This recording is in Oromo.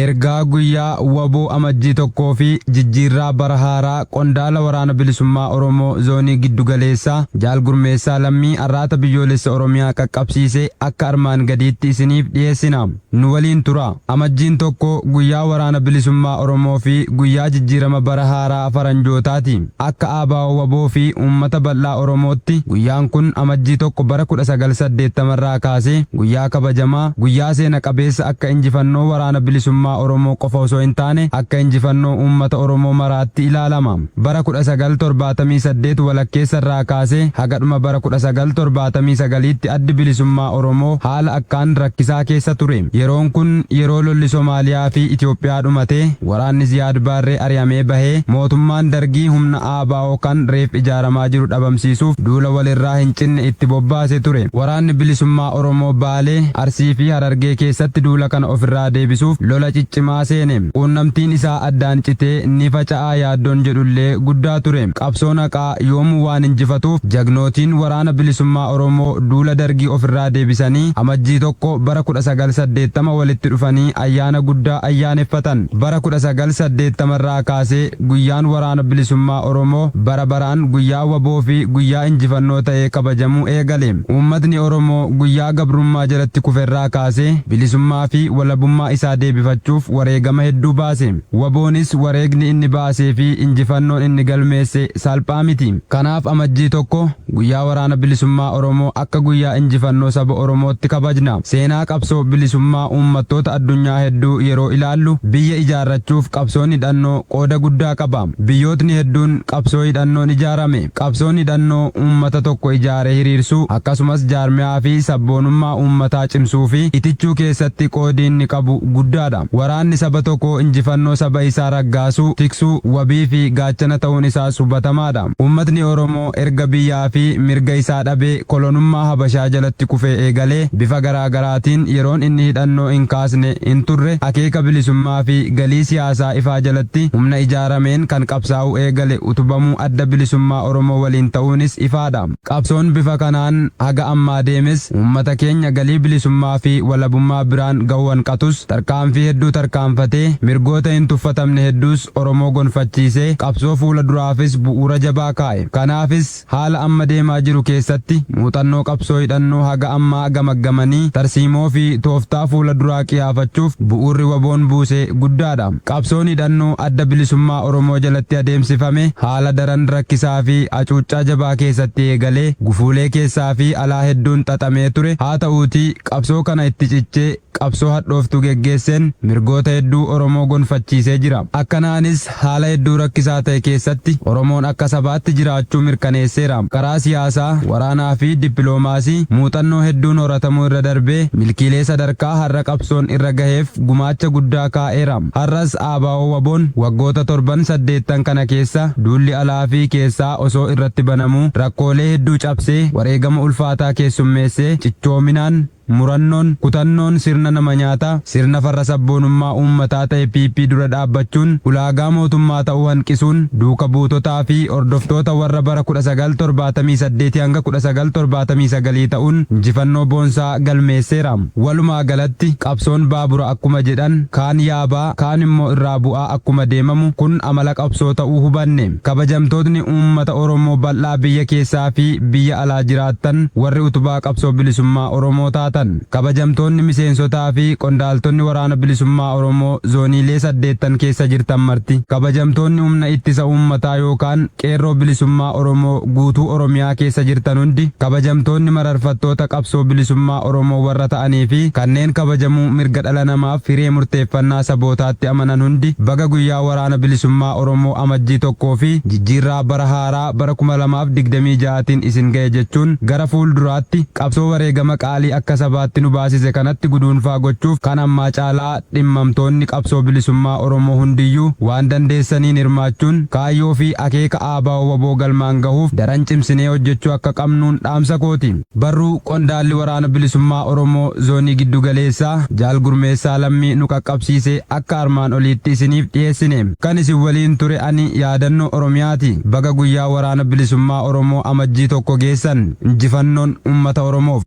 Ergaa guyyaa waboo amajjii tokkoo fi jijjiirraa bara haaraa qondaala waraana bilisummaa Oromoo zoonii giddu galeessaa Jaal Gurmeessaa Lammii arraata biyyoolessa Oromiyaa qaqqabsiisee akka armaan gadiitti isiniif dhiyeessina. Nu waliin tura. Amajjiin tokko guyyaa waraana bilisummaa Oromoo fi guyyaa jijjiirama bara haaraa faranjootaati. Akka ABO waboo fi uummata bal'aa Oromootti guyyaan kun amajjii tokko bara 1980 irraa kaasee guyyaa kabajamaa, guyyaa seena qabeessa akka injifannoo waraana bilisummaa Oromoo qofa osoo hin taane akka injifannoo uummata Oromoo maraatti ilaalama. Bara 1978 walakkeessa irraa kaasee hagadhuma bara 1979tti addi bilisummaa Oromoo haala akkaan rakkisaa keessa ture. Yeroon kun yeroo lolli Somaaliyaa fi Itoophiyaa dhumatee waraanni Ziyaad Barree ari'amee bahee mootummaan Dargii humna ABO kan reef ijaaramaa jiru dhabamsiisuuf duula walirraa hin cinne itti bobbaase ture. Waraanni bilisummaa Oromoo Baalee, Arsii fi Harargee keessatti duula kana ofirraa deebisuuf lola ciccimaa seene. Quunnamtiin isaa addaan citee ni faca'aa yaaddoon jedhullee guddaa ture. Qabsoon haqaa yoomuu waan injifatuuf jagnootiin waraana bilisummaa Oromoo duula Dargii ofirraa deebisanii amajjii tokko bara 1980 walitti dhufanii ayyaana guddaa ayyaaneffatan. Bara 1980 irraa kaasee guyyaan waraana bilisummaa Oromoo bara baraan guyyaa waboo fi guyyaa injifannoo ta'ee kabajamuu eegale. Uummatni Oromoo guyyaa gabrummaa jalatti kuferraa kaasee bilisummaa fi walabummaa isaa deebifachuuf wareegama hedduu baase. Waboonis wareegni inni baasee fi injifannoon inni galmeesse salphaa miti. Kanaaf amajjii tokko guyyaa waraana bilisummaa Oromoo akka guyyaa injifannoo saba Oromootti kabajna. Seenaa qabsoo bilisummaa uummattoota addunyaa hedduu yeroo ilaallu biyya ijaarrachuuf qabsoon hidhannoo qooda guddaa qaba. Biyyootni hedduun qabsoo hidhannoon ijaarame. Qabsoon hidhannoo uummata tokko ijaaree hiriirsuu akkasumas jaarmiyaa fi sabboonummaa uummataa cimsuu fi itichuu keessatti qoodi inni qabu guddaadha. Waraanni saba tokko injifannoo saba isaa raggaasuu, tiksuu, wabii fi gaachana ta'uun isaas hubatamaadha. Uummatni Oromoo erga biyyaa fi mirga isaa dhabee kolonummaa Habashaa jalatti kufee eegalee bifa garaagaraatiin yeroon inni hidhannoo hin kaasne hin turre akeeka bilisummaa fi galii siyaasaa ifaa jalatti humna ijaarameen kan qabsaa'uu eegale utubamuu adda bilisummaa Oromoo waliin ta'uunis ifaadha. Qabsoon bifa kanaan haga ammaa deemes uummata keenya galii bilisummaa fi walabummaa biraan ga'uun qatus tarkaanfii hedduu tarkaanfatee mirgoota hin tuffatamne hedduus Oromoo gonfachiisee qabsoo fuula duraafis bu'uura jabaa kaa'e. Kanaafis haala amma deemaa jiru keessatti muuxannoo qabsoo hidhannoo haga ammaa gamaggamanii tarsiimoo fi tooftaa fuula duraa qiyaafachuuf bu'uurri waboon buusee guddaadha. Qabsoon hidhannoo adda bilisummaa Oromoo jalatti adeemsifame haala daran rakkisaa fi hacuuccaa jabaa keessatti eegalee gufuulee keessaa fi alaa hedduun xaxamee ture. Haa ta'uutii qabsoo kana itti cichee qabsoo hadhooftu geggeesseen mirgoota hedduu Oromoo gonfachiisee jira. Akkanaanis haala hedduu rakkisaa ta'e keessatti Oromoon akka sabaatti jiraachuu mirkaneesseera. Karaa siyaasaa, waraanaa fi dippiloomaasii muuxannoo hedduun horatamuu irra darbee milkiilee sadarkaa har'a qabsoon irra gaheef gumaacha guddaa kaa'eera. Har'as ABO waboon waggoota 7-8 kana keessa duulli alaa fi keessaa osoo irratti banamuu rakkoolee hedduu cabsee wareegama ulfaataa keessummeessee cichoominaan murannoon kutannoon sirna nama nyaataa sirna farra sabboonummaa uummataa ta'e PP dura dhaabbachuun ulaagaa mootummaa ta'uu hanqisuun duuka buutotaa fi hordoftoota warra bara 1978 hanga 1979 ta'uun injifannoo boonsaa galmeesseera. Walumaa galatti qabsoon baabura akkuma jedhan kaan yaabaa kaan immoo irraa bu'aa akkuma deemamu kun amala qabsoo ta'uu hubanne. Kabajamtootni uummata Oromoo bal'aa biyya keessaa fi biyya alaa jiraattan warri utubaa qabsoo bilisummaa Oromoo taatan kabajamtoonni miseensotaa fi qondaaltonni waraana bilisummaa Oromoo zooniilee 8 keessa jirtan marti, kabajamtoonni humna ittisa uummataa yookaan qeerroo bilisummaa Oromoo guutuu Oromiyaa keessa jirtan hundi, kabajamtoonni mararfattoota qabsoo bilisummaa Oromoo warra ta'anii fi kanneen kabajamuu mirga dhala namaaf hiree murteeffannaa sabootaatti amanan hundi baga guyyaa waraana bilisummaa Oromoo amajjii tokkoo fi jijjiirraa bara haaraa bara 2026tiin isin ga'e jechuun gara fuulduraatti qabsoo wareegama qaalii akka sabaatti nu baasise kanatti guduunfaa gochuuf kan ammaa caalaa dhimmamtoonni qabsoo bilisummaa Oromoo hundiyyuu waan dandeessaniin hirmaachuun kaayyoo fi akeeka ABO waboo galmaan gahuuf daran cimsinee hojjechuu akka qabnuun dhaamsa kooti. Barruu qondaalli waraana bilisummaa Oromoo zoonii giddu galeessaa Jaal Gurmeessaa Lammii nu qaqqabsiise akka armaan oliitti isiniif dhiyeessine. Kan isin waliin ture ani yaadannoo Oromiyaati. Baga guyyaa waraana bilisummaa Oromoo amajjii tokko geessan. Injifannoon uummata Oromoof.